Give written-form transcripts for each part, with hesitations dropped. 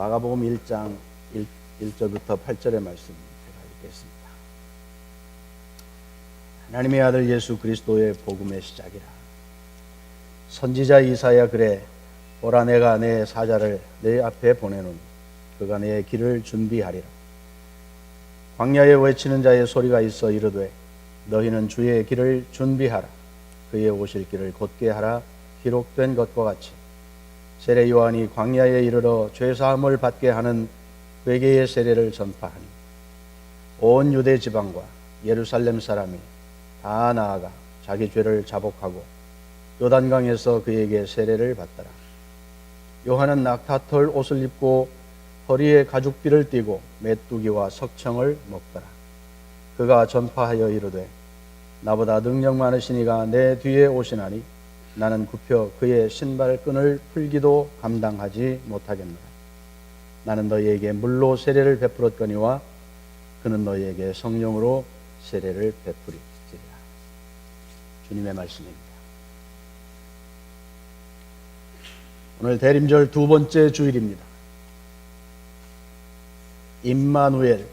마가복음 1장 1절부터 8절의 말씀 제가 읽겠습니다. 하나님의 아들 예수 그리스도의 복음의 시작이라. 선지자 이사야 그래, 보라 내가 내 사자를 내 앞에 보내노니 그가 내 길을 준비하리라. 광야에 외치는 자의 소리가 있어 이르되 너희는 주의 길을 준비하라. 그의 오실 길을 곧게 하라. 기록된 것과 같이 세례 요한이 광야에 이르러 죄사함을 받게 하는 회개의 세례를 전파하니 온 유대 지방과 예루살렘 사람이 다 나아가 자기 죄를 자복하고 요단강에서 그에게 세례를 받더라. 요한은 낙타털 옷을 입고 허리에 가죽비를 띠고 메뚜기와 석청을 먹더라. 그가 전파하여 이르되 나보다 능력 많으시니가 내 뒤에 오시나니 나는 굽혀 그의 신발끈을 풀기도 감당하지 못하겠노라. 나는 너희에게 물로 세례를 베풀었거니와 그는 너희에게 성령으로 세례를 베풀이리라. 주님의 말씀입니다. 오늘 대림절 두 번째 주일입니다. 임마누엘,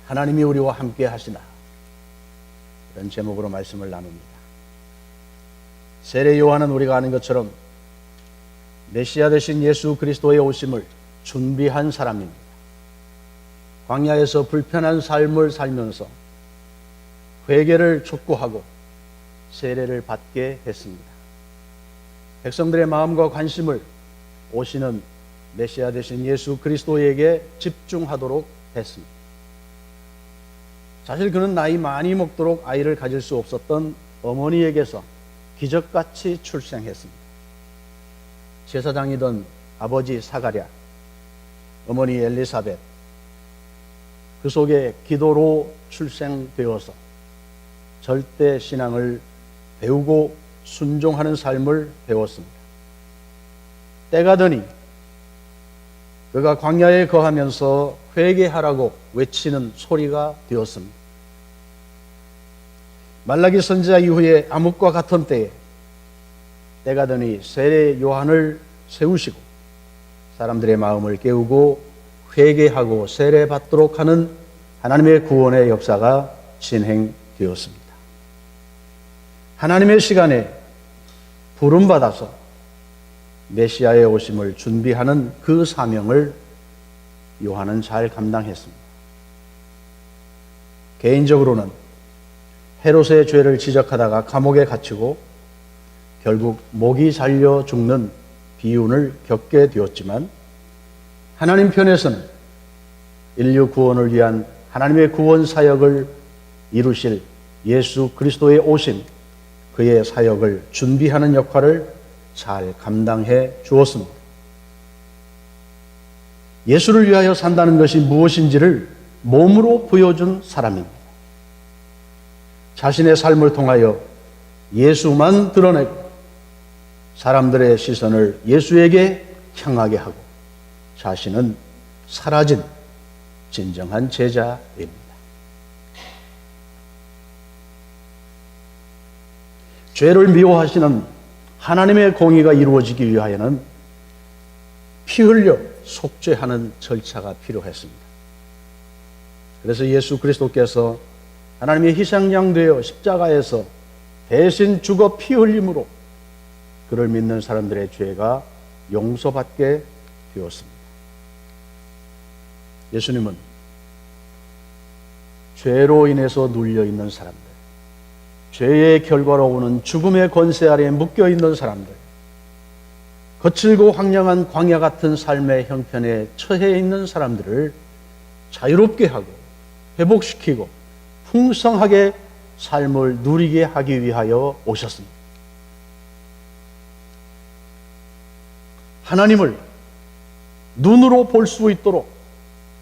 하나님이 우리와 함께 하시나, 이런 제목으로 말씀을 나눕니다. 세례 요한은 우리가 아는 것처럼 메시아 되신 예수 그리스도의 오심을 준비한 사람입니다. 광야에서 불편한 삶을 살면서 회개를 촉구하고 세례를 받게 했습니다. 백성들의 마음과 관심을 오시는 메시아 되신 예수 그리스도에게 집중하도록 했습니다. 사실 그는 나이 많이 먹도록 아이를 가질 수 없었던 어머니에게서 기적같이 출생했습니다. 제사장이던 아버지 사가랴, 어머니 엘리사벳, 그 속에 기도로 출생되어서 절대 신앙을 배우고 순종하는 삶을 배웠습니다. 때가 되니 그가 광야에 거하면서 회개하라고 외치는 소리가 되었습니다. 말라기 선지자 이후에 암흑과 같은 때가 되니 세례 요한을 세우시고 사람들의 마음을 깨우고 회개하고 세례 받도록 하는 하나님의 구원의 역사가 진행되었습니다. 하나님의 시간에 부름받아서 메시아의 오심을 준비하는 그 사명을 요한은 잘 감당했습니다. 개인적으로는 헤롯의 죄를 지적하다가 감옥에 갇히고 결국 목이 잘려 죽는 비운을 겪게 되었지만, 하나님 편에서는 인류 구원을 위한 하나님의 구원 사역을 이루실 예수 그리스도의 오심, 그의 사역을 준비하는 역할을 잘 감당해 주었습니다. 예수를 위하여 산다는 것이 무엇인지를 몸으로 보여준 사람입니다. 자신의 삶을 통하여 예수만 드러내고 사람들의 시선을 예수에게 향하게 하고 자신은 사라진 진정한 제자입니다. 죄를 미워하시는 하나님의 공의가 이루어지기 위하여는 피 흘려 속죄하는 절차가 필요했습니다. 그래서 예수 그리스도께서 하나님의 희생양 되어 십자가에서 대신 죽어 피 흘림으로 그를 믿는 사람들의 죄가 용서받게 되었습니다. 예수님은 죄로 인해서 눌려있는 사람들, 죄의 결과로 오는 죽음의 권세 아래에 묶여있는 사람들, 거칠고 황량한 광야 같은 삶의 형편에 처해 있는 사람들을 자유롭게 하고 회복시키고 풍성하게 삶을 누리게 하기 위하여 오셨습니다. 하나님을 눈으로 볼 수 있도록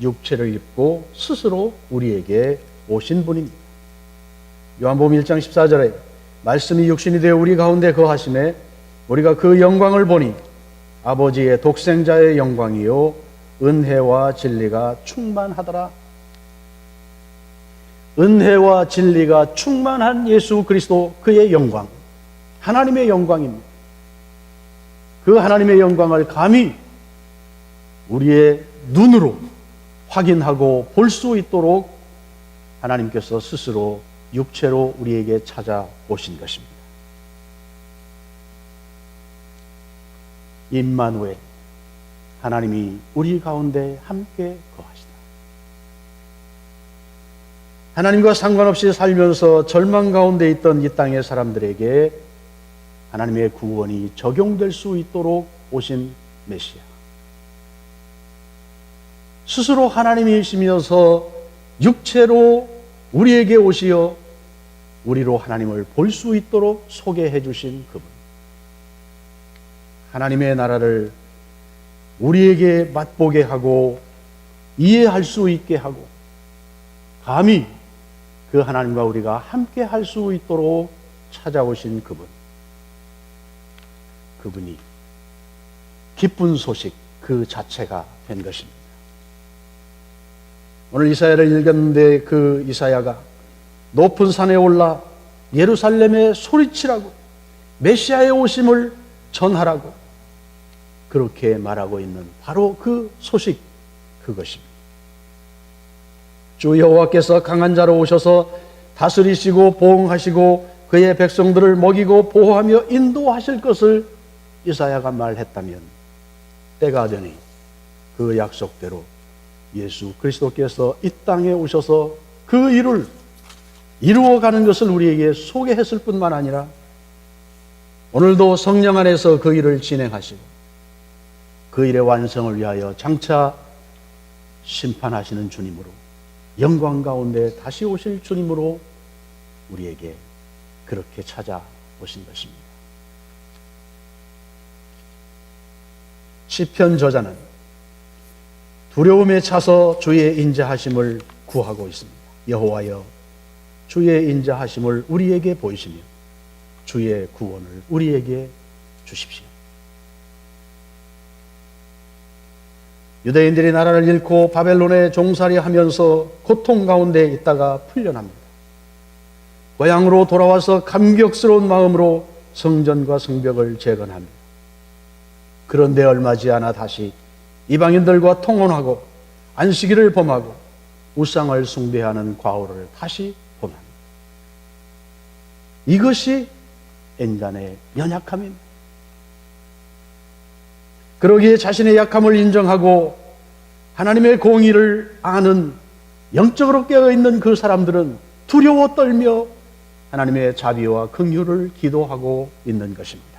육체를 입고 스스로 우리에게 오신 분입니다. 요한복음 1장 14절에 말씀이 육신이 되어 우리 가운데 거하심에 우리가 그 영광을 보니 아버지의 독생자의 영광이요 은혜와 진리가 충만하더라. 은혜와 진리가 충만한 예수 그리스도, 그의 영광, 하나님의 영광입니다. 그 하나님의 영광을 감히 우리의 눈으로 확인하고 볼 수 있도록 하나님께서 스스로 육체로 우리에게 찾아오신 것입니다. 임마누엘, 하나님이 우리 가운데 함께 거하시다. 하나님과 상관없이 살면서 절망 가운데 있던 이 땅의 사람들에게 하나님의 구원이 적용될 수 있도록 오신 메시아. 스스로 하나님이시면서 육체로 우리에게 오시어 우리로 하나님을 볼 수 있도록 소개해 주신 그분. 하나님의 나라를 우리에게 맛보게 하고 이해할 수 있게 하고 감히 그 하나님과 우리가 함께 할 수 있도록 찾아오신 그분. 그분이 기쁜 소식 그 자체가 된 것입니다. 오늘 이사야를 읽었는데 그 이사야가 높은 산에 올라 예루살렘에 소리치라고 메시아의 오심을 전하라고 그렇게 말하고 있는 바로 그 소식, 그것입니다. 주 여호와께서 강한 자로 오셔서 다스리시고 보응하시고 그의 백성들을 먹이고 보호하며 인도하실 것을 이사야가 말했다면 때가 되니 그 약속대로 예수 그리스도께서 이 땅에 오셔서 그 일을 이루어가는 것을 우리에게 소개했을 뿐만 아니라 오늘도 성령 안에서 그 일을 진행하시고 그 일의 완성을 위하여 장차 심판하시는 주님으로 영광 가운데 다시 오실 주님으로 우리에게 그렇게 찾아오신 것입니다. 시편 저자는 두려움에 차서 주의 인자하심을 구하고 있습니다. 여호와여, 주의 인자하심을 우리에게 보이시며 주의 구원을 우리에게 주십시오. 유대인들이 나라를 잃고 바벨론에 종살이하면서 고통 가운데 있다가 풀려납니다. 고향으로 돌아와서 감격스러운 마음으로 성전과 성벽을 재건합니다. 그런데 얼마 지않아 다시 이방인들과 통혼하고 안식일을 범하고 우상을 숭배하는 과오를 다시 범합니다. 이것이 인간의 연약함입니다. 그러기에 자신의 약함을 인정하고 하나님의 공의를 아는 영적으로 깨어있는 그 사람들은 두려워 떨며 하나님의 자비와 긍휼을 기도하고 있는 것입니다.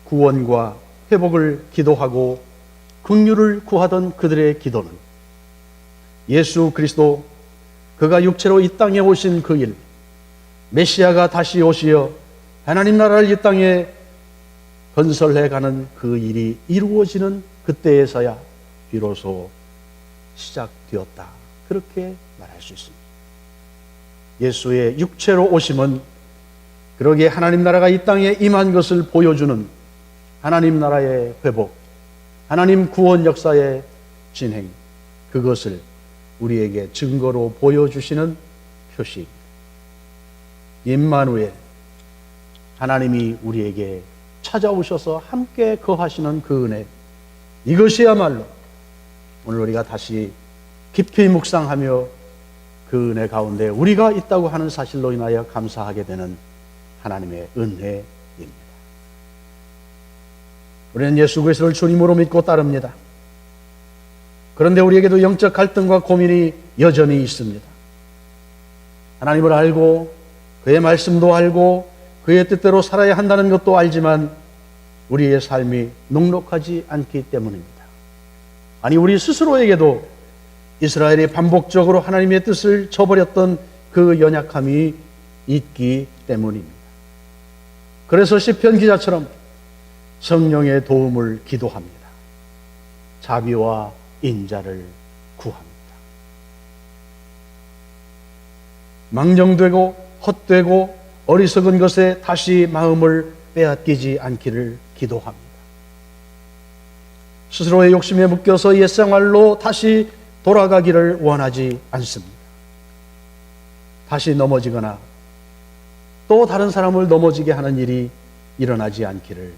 구원과 회복을 기도하고 긍휼을 구하던 그들의 기도는 예수 그리스도 그가 육체로 이 땅에 오신 그 일, 메시아가 다시 오시어 하나님 나라를 이 땅에 건설해가는 그 일이 이루어지는 그때에서야 비로소 시작되었다. 그렇게 말할 수 있습니다. 예수의 육체로 오심은 그러기에 하나님 나라가 이 땅에 임한 것을 보여주는 하나님 나라의 회복, 하나님 구원 역사의 진행, 그것을 우리에게 증거로 보여주시는 표시입니다. 임마누엘, 하나님이 우리에게 찾아오셔서 함께 거하시는 그 은혜, 이것이야말로 오늘 우리가 다시 깊이 묵상하며 그 은혜 가운데 우리가 있다고 하는 사실로 인하여 감사하게 되는 하나님의 은혜입니다. 우리는 예수 그리스도를 주님으로 믿고 따릅니다. 그런데 우리에게도 영적 갈등과 고민이 여전히 있습니다. 하나님을 알고 그의 말씀도 알고 그의 뜻대로 살아야 한다는 것도 알지만 우리의 삶이 넉넉하지 않기 때문입니다. 아니, 우리 스스로에게도 이스라엘이 반복적으로 하나님의 뜻을 저버렸던 그 연약함이 있기 때문입니다. 그래서 시편 기자처럼 성령의 도움을 기도합니다. 자비와 인자를 구합니다. 망령되고 헛되고 어리석은 것에 다시 마음을 빼앗기지 않기를 기도합니다. 스스로의 욕심에 묶여서 옛생활로 다시 돌아가기를 원하지 않습니다. 다시 넘어지거나 또 다른 사람을 넘어지게 하는 일이 일어나지 않기를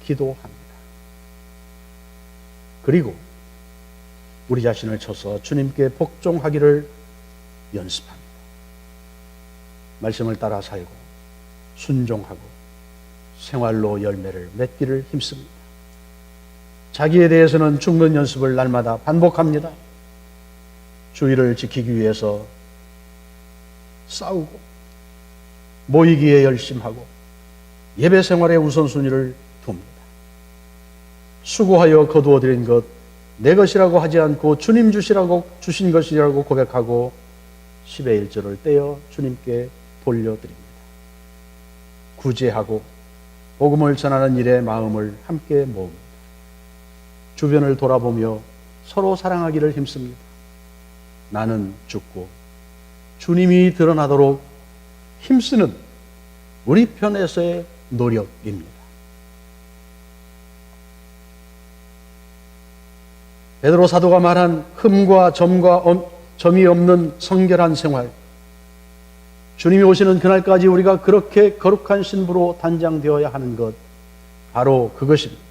기도합니다. 그리고 우리 자신을 쳐서 주님께 복종하기를 연습합니다. 말씀을 따라 살고 순종하고 생활로 열매를 맺기를 힘씁니다. 자기에 대해서는 죽는 연습을 날마다 반복합니다. 주의를 지키기 위해서 싸우고 모이기에 열심하고 예배 생활의 우선순위를 둡니다. 수고하여 거두어들인 것 내 것이라고 하지 않고 주님 주신 것이라고 고백하고 10의 1조를 떼어 주님께 돌려드립니다. 구제하고 복음을 전하는 일에 마음을 함께 모읍니다. 주변을 돌아보며 서로 사랑하기를 힘씁니다. 나는 죽고 주님이 드러나도록 힘쓰는 우리 편에서의 노력입니다. 베드로 사도가 말한 흠과 점이 없는 성결한 생활, 주님이 오시는 그날까지 우리가 그렇게 거룩한 신부로 단장되어야 하는 것, 바로 그것입니다.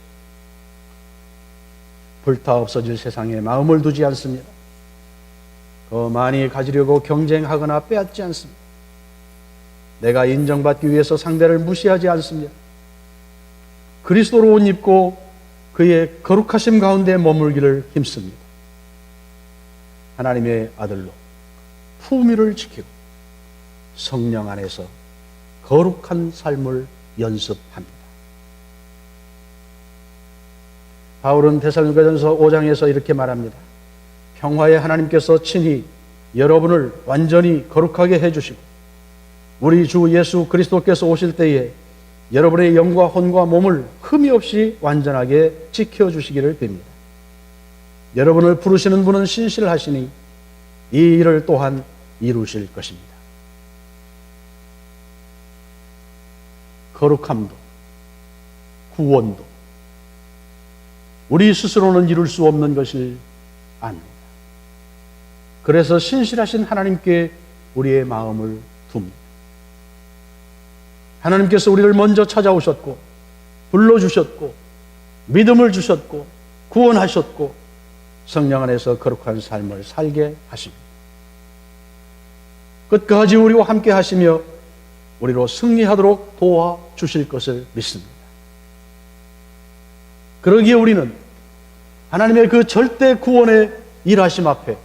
불타 없어질 세상에 마음을 두지 않습니다. 더 많이 가지려고 경쟁하거나 빼앗지 않습니다. 내가 인정받기 위해서 상대를 무시하지 않습니다. 그리스도로 옷 입고 그의 거룩하심 가운데 머물기를 힘씁니다. 하나님의 아들로 품위를 지키고 성령 안에서 거룩한 삶을 연습합니다. 바울은 데살로니가전서 5장에서 이렇게 말합니다. 평화의 하나님께서 친히 여러분을 완전히 거룩하게 해주시고 우리 주 예수 그리스도께서 오실 때에 여러분의 영과 혼과 몸을 흠이 없이 완전하게 지켜주시기를 빕니다. 여러분을 부르시는 분은 신실하시니 이 일을 또한 이루실 것입니다. 거룩함도 구원도 우리 스스로는 이룰 수 없는 것을 압니다. 그래서 신실하신 하나님께 우리의 마음을 둡니다. 하나님께서 우리를 먼저 찾아오셨고 불러주셨고 믿음을 주셨고 구원하셨고 성령 안에서 거룩한 삶을 살게 하십니다. 끝까지 우리와 함께 하시며 우리로 승리하도록 도와주실 것을 믿습니다. 그러기에 우리는 하나님의 그 절대 구원의 일하심 앞에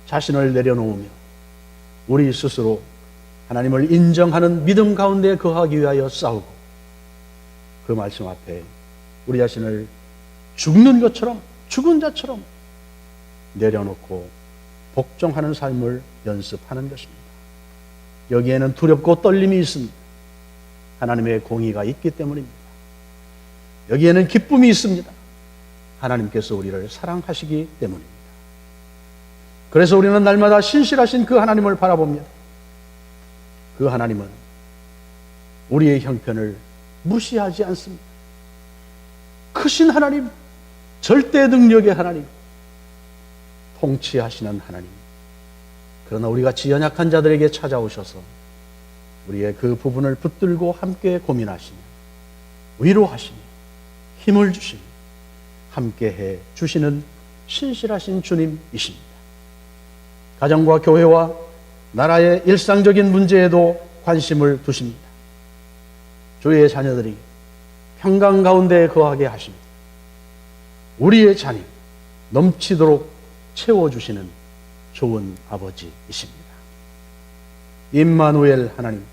자신을 내려놓으며 우리 스스로 하나님을 인정하는 믿음 가운데 거하기 위하여 싸우고 그 말씀 앞에 우리 자신을 죽는 것처럼 죽은 자처럼 내려놓고 복종하는 삶을 연습하는 것입니다. 여기에는 두렵고 떨림이 있습니다. 하나님의 공의가 있기 때문입니다. 여기에는 기쁨이 있습니다. 하나님께서 우리를 사랑하시기 때문입니다. 그래서 우리는 날마다 신실하신 그 하나님을 바라봅니다. 그 하나님은 우리의 형편을 무시하지 않습니다. 크신 하나님, 절대 능력의 하나님, 통치하시는 하나님. 그러나 우리같이 연약한 자들에게 찾아오셔서 우리의 그 부분을 붙들고 함께 고민하시며 위로하시며 힘을 주시며 함께해 주시는 신실하신 주님이십니다. 가정과 교회와 나라의 일상적인 문제에도 관심을 두십니다. 주의 자녀들이 평강 가운데 거하게 하십니다. 우리의 잔이 넘치도록 채워주시는 좋은 아버지이십니다. 임마누엘 하나님,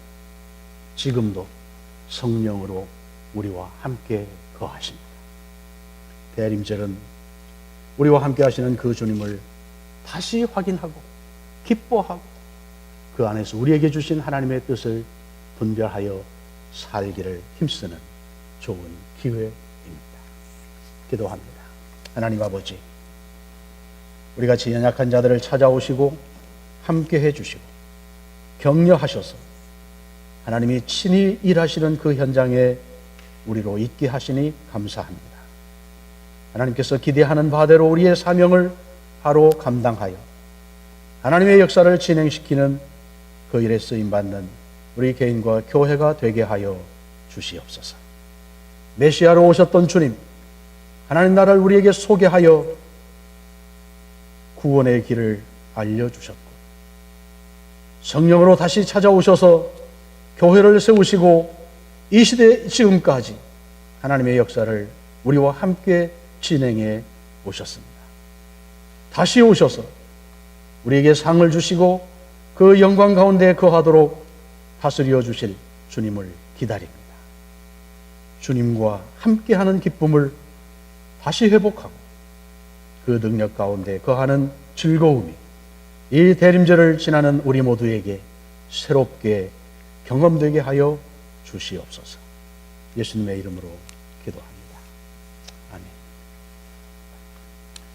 지금도 성령으로 우리와 함께 거하십니다. 대림절은 우리와 함께 하시는 그 주님을 다시 확인하고 기뻐하고 그 안에서 우리에게 주신 하나님의 뜻을 분별하여 살기를 힘쓰는 좋은 기회입니다. 기도합니다. 하나님 아버지, 우리같이 연약한 자들을 찾아오시고 함께 해주시고 격려하셔서 하나님이 친히 일하시는 그 현장에 우리로 있게 하시니 감사합니다. 하나님께서 기대하는 바대로 우리의 사명을 바로 감당하여 하나님의 역사를 진행시키는 그 일에 쓰임받는 우리 개인과 교회가 되게 하여 주시옵소서. 메시아로 오셨던 주님, 하나님 나라를 우리에게 소개하여 구원의 길을 알려주셨고, 성령으로 다시 찾아오셔서 교회를 세우시고 이 시대 지금까지 하나님의 역사를 우리와 함께 진행해 오셨습니다. 다시 오셔서 우리에게 상을 주시고 그 영광 가운데 거하도록 다스려 주실 주님을 기다립니다. 주님과 함께하는 기쁨을 다시 회복하고 그 능력 가운데 거하는 즐거움이 이 대림절을 지나는 우리 모두에게 새롭게 경험되게 하여 주시옵소서. 예수님의 이름으로 기도합니다.